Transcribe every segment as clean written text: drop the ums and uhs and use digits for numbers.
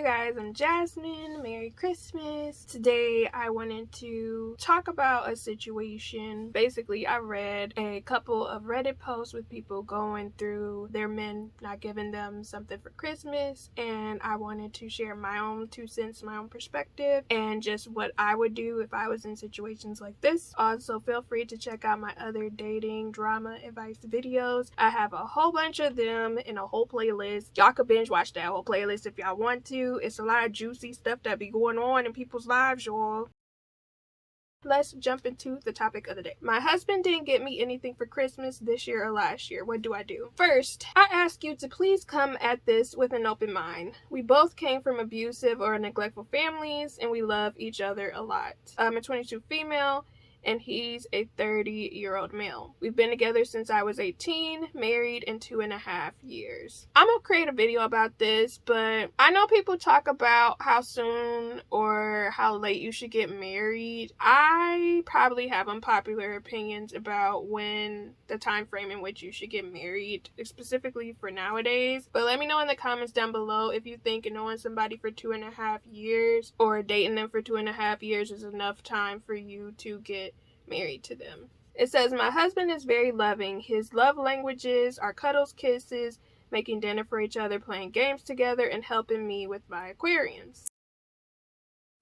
Hey guys, I'm Jasmine. Merry Christmas. Today I wanted to talk about a situation. Basically, I read a couple of Reddit posts with people going through their men not giving them something for Christmas, and I wanted to share my own 2 cents, my own perspective, and just what I would do if I was in situations like this. Also, feel free to check out my other dating drama advice videos. I have a whole bunch of them in a whole playlist. Y'all could binge watch that whole playlist if y'all want to. It's a lot of juicy stuff that be going on in people's lives, y'all. Let's jump into the topic of the day. My husband didn't get me anything for Christmas this year or last year. What do I do? First, I ask you to please come at this with an open mind. We both came from abusive or neglectful families, and we love each other a lot. I'm a 22 female, and he's a 30-year-old male. We've been together since I was 18, married in 2.5 years. I'm gonna create a video about this, but I know people talk about how soon or how late you should get married. I probably have unpopular opinions about when the time frame in which you should get married, specifically for nowadays. But let me know in the comments down below if you think knowing somebody for 2.5 years or dating them for 2.5 years is enough time for you to get married to them. It says, my husband is very loving. His love languages are cuddles, kisses, making dinner for each other, playing games together, and helping me with my aquariums.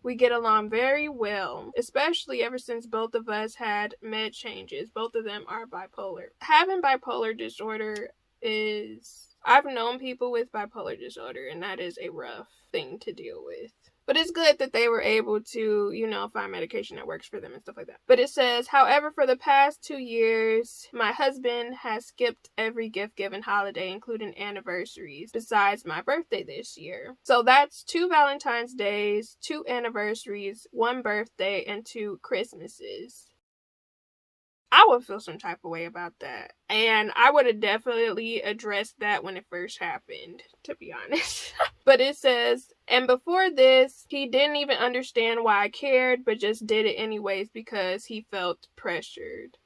We get along very well, especially ever since both of us had med changes. Both of them are bipolar. Having bipolar disorder I've known people with bipolar disorder, and that is a rough thing to deal with. But it's good that they were able to, find medication that works for them and stuff like that. But it says, however, for the past 2 years, my husband has skipped every gift-giving holiday, including anniversaries, besides my birthday this year. So that's 2 Valentine's Days, 2 anniversaries, 1 birthday, and 2 Christmases. I would feel some type of way about that. And I would have definitely addressed that when it first happened, to be honest. But it says, and before this, he didn't even understand why I cared, but just did it anyways because he felt pressured.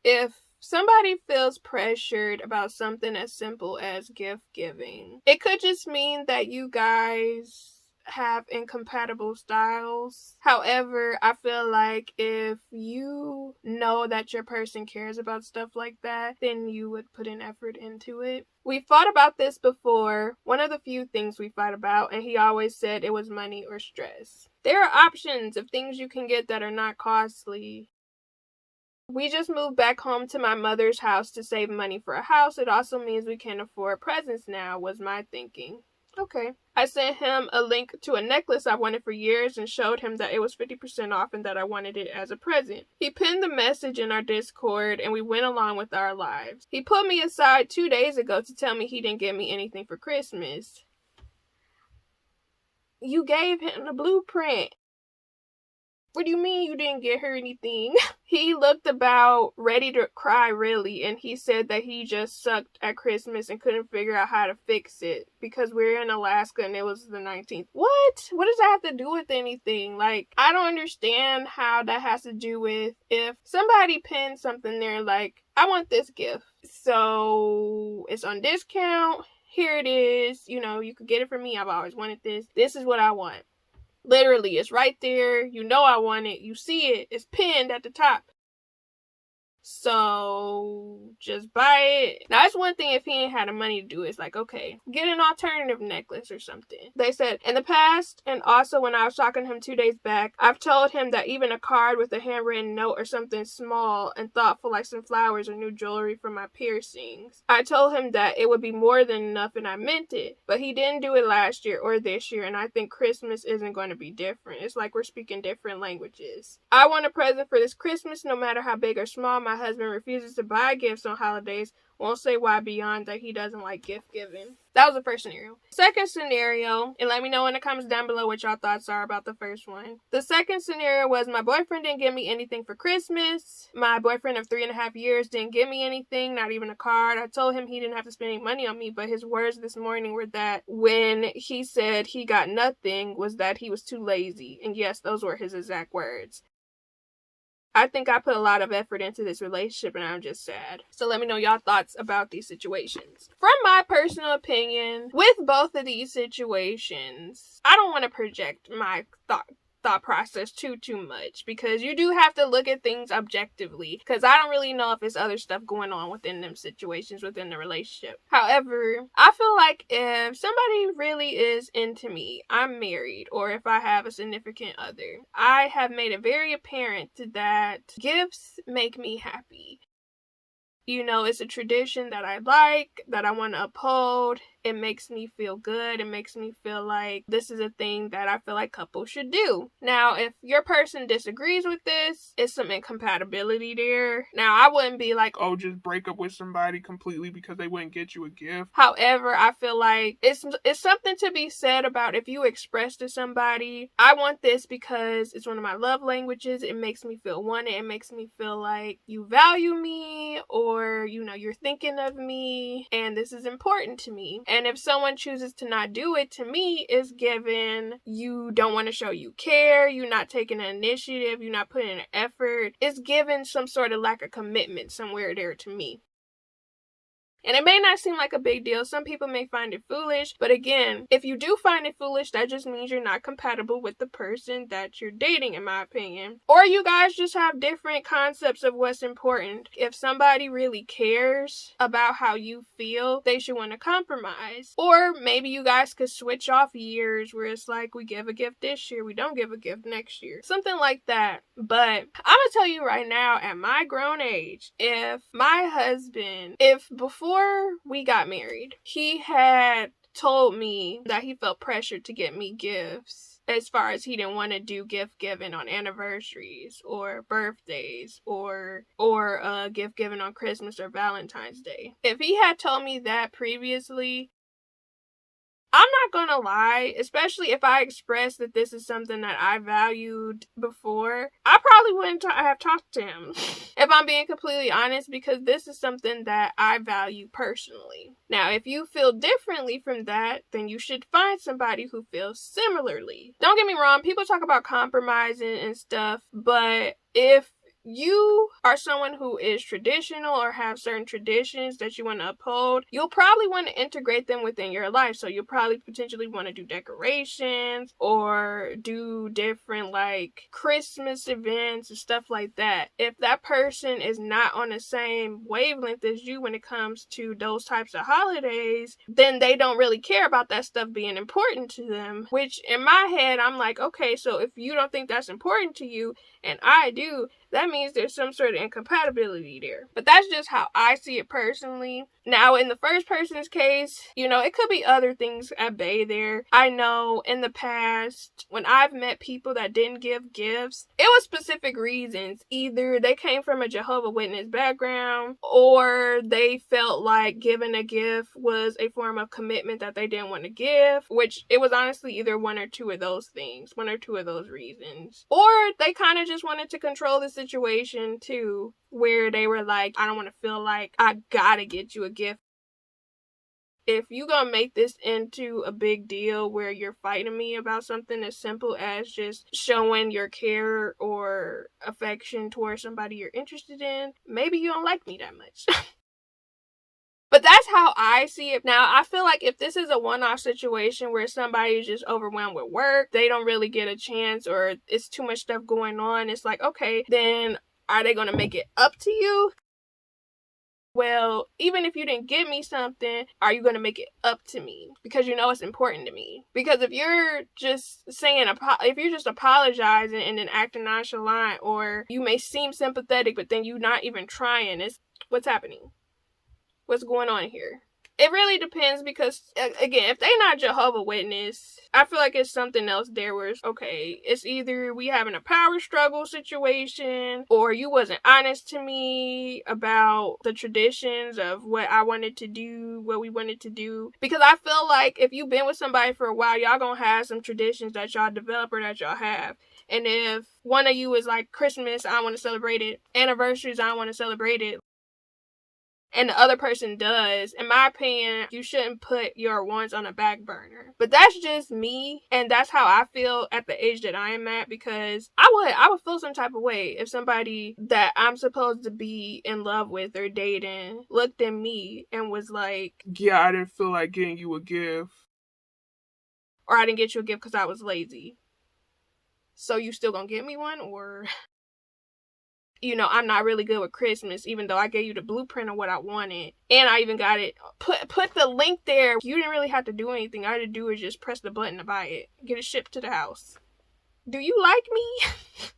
If somebody feels pressured about something as simple as gift giving, it could just mean that you guys have incompatible styles. However, I feel like if you know that your person cares about stuff like that, then you would put an effort into it. We fought about this before, one of the few things we fight about, and he always said it was money or stress. There are options of things you can get that are not costly. We just moved back home to my mother's house to save money for a house. It also means we can afford presents now, was my thinking. Okay. I sent him a link to a necklace I wanted for years and showed him that it was 50% off and that I wanted it as a present. He pinned the message in our Discord and we went along with our lives. He put me aside 2 days ago to tell me he didn't get me anything for Christmas. You gave him the blueprint. What do you mean you didn't get her anything? He looked about ready to cry, really, and he said that he just sucked at Christmas and couldn't figure out how to fix it because we're in Alaska and it was the 19th. What? What does that have to do with anything? Like, I don't understand how that has to do with if somebody pins something there like, I want this gift, so it's on discount. Here it is. You could get it from me. I've always wanted this. This is what I want. Literally, it's right there. You know I want it. You see it. It's pinned at the top. So, just buy it. Now, that's one thing if he ain't had the money to do it. It's like, okay, get an alternative necklace or something. They said, in the past, and also when I was talking to him 2 days back, I've told him that even a card with a handwritten note or something small and thoughtful like some flowers or new jewelry for my piercings. I told him that it would be more than enough and I meant it. But he didn't do it last year or this year, and I think Christmas isn't going to be different. It's like we're speaking different languages. I want a present for this Christmas, no matter how big or small. My husband refuses to buy gifts on holidays. Won't say why beyond that he doesn't like gift giving. That was the first scenario. Second scenario, and let me know in the comments down below what y'all thoughts are about the first one. The second scenario was my boyfriend didn't give me anything for Christmas. My boyfriend of 3.5 years didn't give me anything, not even a card. I told him he didn't have to spend any money on me, but his words this morning were that when he said he got nothing was that he was too lazy. And yes, those were his exact words. I think I put a lot of effort into this relationship and I'm just sad. So let me know y'all thoughts about these situations. From my personal opinion, with both of these situations, I don't want to project my thought process too much, because you do have to look at things objectively, because I don't really know if there's other stuff going on within them situations within the relationship. However, I feel like if somebody really is into me, I'm married, or if I have a significant other, I have made it very apparent that gifts make me happy. You know, it's a tradition that I like, that I want to uphold. It makes me feel good. It makes me feel like this is a thing that I feel like couples should do. Now, if your person disagrees with this, it's some incompatibility there. Now, I wouldn't be like, oh, just break up with somebody completely because they wouldn't get you a gift. However, I feel like it's something to be said about if you express to somebody, I want this because it's one of my love languages. It makes me feel wanted. It makes me feel like you value me, or, you know, you're thinking of me, and this is important to me. And if someone chooses to not do it, to me, it's given you don't want to show you care, you're not taking an initiative, you're not putting an effort. It's given some sort of lack of commitment somewhere there to me. And it may not seem like a big deal. Some people may find it foolish. But again, if you do find it foolish, that just means you're not compatible with the person that you're dating, in my opinion. Or you guys just have different concepts of what's important. If somebody really cares about how you feel, they should want to compromise. Or maybe you guys could switch off years where it's like, we give a gift this year, we don't give a gift next year. Something like that. But I'm going to tell you right now, at my grown age, if my husband, if before we got married, he had told me that he felt pressured to get me gifts, as far as he didn't want to do gift giving on anniversaries or birthdays or gift giving on Christmas or Valentine's Day. If he had told me that previously, I'm not gonna lie, especially if I expressed that this is something that I valued before, I probably wouldn't have talked to him, if I'm being completely honest, because this is something that I value personally. Now, if you feel differently from that, then you should find somebody who feels similarly. Don't get me wrong, people talk about compromising and stuff, but if you are someone who is traditional or have certain traditions that you want to uphold, you'll probably want to integrate them within your life. So you'll probably potentially want to do decorations or do different like Christmas events and stuff like that. If that person is not on the same wavelength as you when it comes to those types of holidays, then they don't really care about that stuff being important to them, which in my head, I'm like, okay, so if you don't think that's important to you and I do, that means there's some sort of incompatibility there. But that's just how I see it personally. Now, in the first person's case, you know, it could be other things at bay there. I know in the past, when I've met people that didn't give gifts, it was specific reasons. Either they came from a Jehovah's Witness background, or they felt like giving a gift was a form of commitment that they didn't want to give, which it was honestly either one or two of those things, one or two of those reasons. Or they kind of just wanted to control the situation too, where they were like, I don't want to feel like I gotta get you a gift. If you gonna make this into a big deal where you're fighting me about something as simple as just showing your care or affection towards somebody you're interested in, maybe you don't like me that much. But that's how I see it. Now, I feel like if this is a one-off situation where somebody is just overwhelmed with work, they don't really get a chance, or it's too much stuff going on, it's like, okay, then are they going to make it up to you? Well, even if you didn't give me something, are you going to make it up to me? Because you know it's important to me. Because if you're just saying, if you're just apologizing and then acting nonchalant, or you may seem sympathetic, but then you're not even trying, it's what's happening? What's going on here? It really depends, because, again, if they're not Jehovah's Witness, I feel like it's something else there where it's, okay, it's either we having a power struggle situation, or you wasn't honest to me about the traditions of what I wanted to do, what we wanted to do. Because I feel like if you've been with somebody for a while, y'all gonna have some traditions that y'all develop or that y'all have. And if one of you is like, Christmas, I want to celebrate it. Anniversaries, I want to celebrate it. and the other person does, in my opinion, you shouldn't put your wants on a back burner. But that's just me, and that's how I feel at the age that I am at, because I would feel some type of way if somebody that I'm supposed to be in love with or dating looked at me and was like, yeah, I didn't feel like getting you a gift. Or I didn't get you a gift because I was lazy. So you still gonna get me one? Or, I'm not really good with Christmas, even though I gave you the blueprint of what I wanted. And I even got it. Put the link there. You didn't really have to do anything. All I had to do is just press the button to buy it. Get it shipped to the house. Do you like me?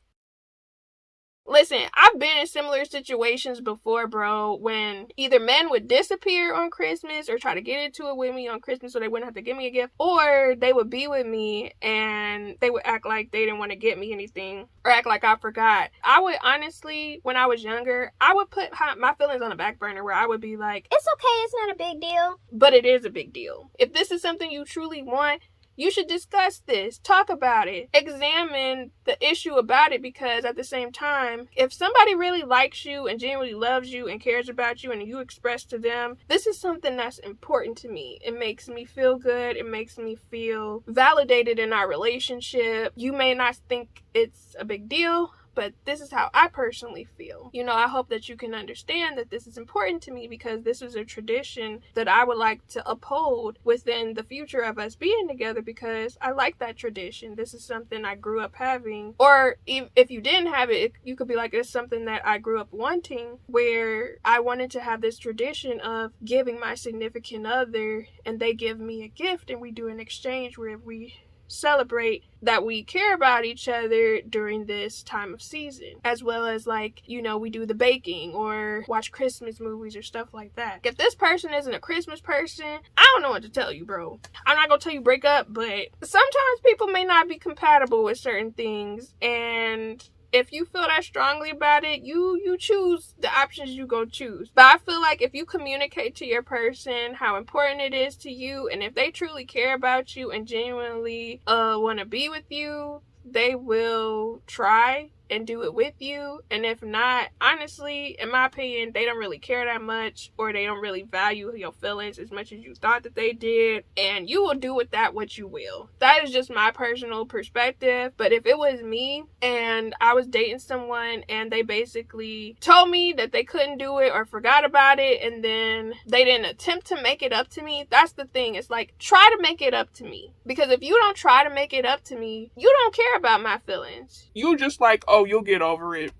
Listen, I've been in similar situations before, bro, when either men would disappear on Christmas or try to get into it with me on Christmas so they wouldn't have to give me a gift, or they would be with me and they would act like they didn't want to get me anything or act like I forgot. I would honestly, when I was younger, I would put my feelings on the back burner where I would be like, it's okay, it's not a big deal. But it is a big deal. If this is something you truly want, you should discuss this, talk about it, examine the issue about it, because at the same time, if somebody really likes you and genuinely loves you and cares about you and you express to them, this is something that's important to me. It makes me feel good. It makes me feel validated in our relationship. You may not think it's a big deal, but this is how I personally feel. I hope that you can understand that this is important to me, because this is a tradition that I would like to uphold within the future of us being together, because I like that tradition. This is something I grew up having. Or if you didn't have it, you could be like, it's something that I grew up wanting, where I wanted to have this tradition of giving my significant other and they give me a gift and we do an exchange where we celebrate that we care about each other during this time of season, as well as we do the baking or watch Christmas movies or stuff like that. If this person isn't a Christmas person, I don't know what to tell you, bro. I'm not gonna tell you break up, but sometimes people may not be compatible with certain things, and if you feel that strongly about it, you choose the options you go choose. But I feel like if you communicate to your person how important it is to you, and if they truly care about you and genuinely want to be with you, they will try and do it with you. And if not, honestly, in my opinion, they don't really care that much, or they don't really value your feelings as much as you thought that they did, and you will do with that what you will. That is just my personal perspective. But if it was me and I was dating someone and they basically told me that they couldn't do it or forgot about it, and then they didn't attempt to make it up to me, that's the thing. It's like, try to make it up to me, because if you don't try to make it up to me, you don't care about my feelings. You just like, oh, you'll get over it.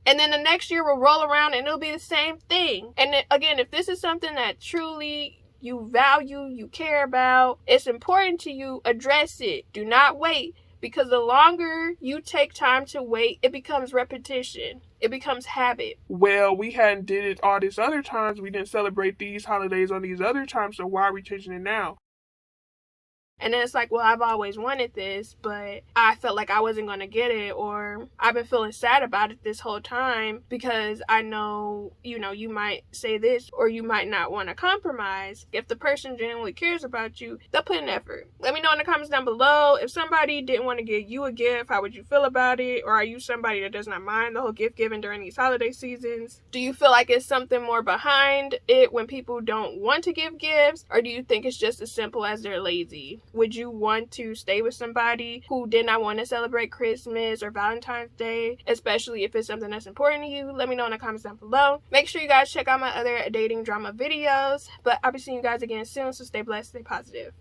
And then the next year will roll around and it'll be the same thing. And then, again, if this is something that truly you value, you care about, it's important to you, address it. Do not wait, because the longer you take time to wait, it becomes repetition. It becomes habit. Well, we hadn't did it all these other times. We didn't celebrate these holidays on these other times, so why are we changing it now? And then it's like, well, I've always wanted this, but I felt like I wasn't going to get it, or I've been feeling sad about it this whole time because I know, you might say this or you might not want to compromise. If the person genuinely cares about you, they'll put in effort. Let me know in the comments down below. If somebody didn't want to give you a gift, how would you feel about it? Or are you somebody that does not mind the whole gift giving during these holiday seasons? Do you feel like it's something more behind it when people don't want to give gifts? Or do you think it's just as simple as they're lazy? Would you want to stay with somebody who did not want to celebrate Christmas or Valentine's Day, especially if it's something that's important to you? Let me know in the comments down below. Make sure you guys check out my other dating drama videos, but I'll be seeing you guys again soon, so stay blessed, stay positive.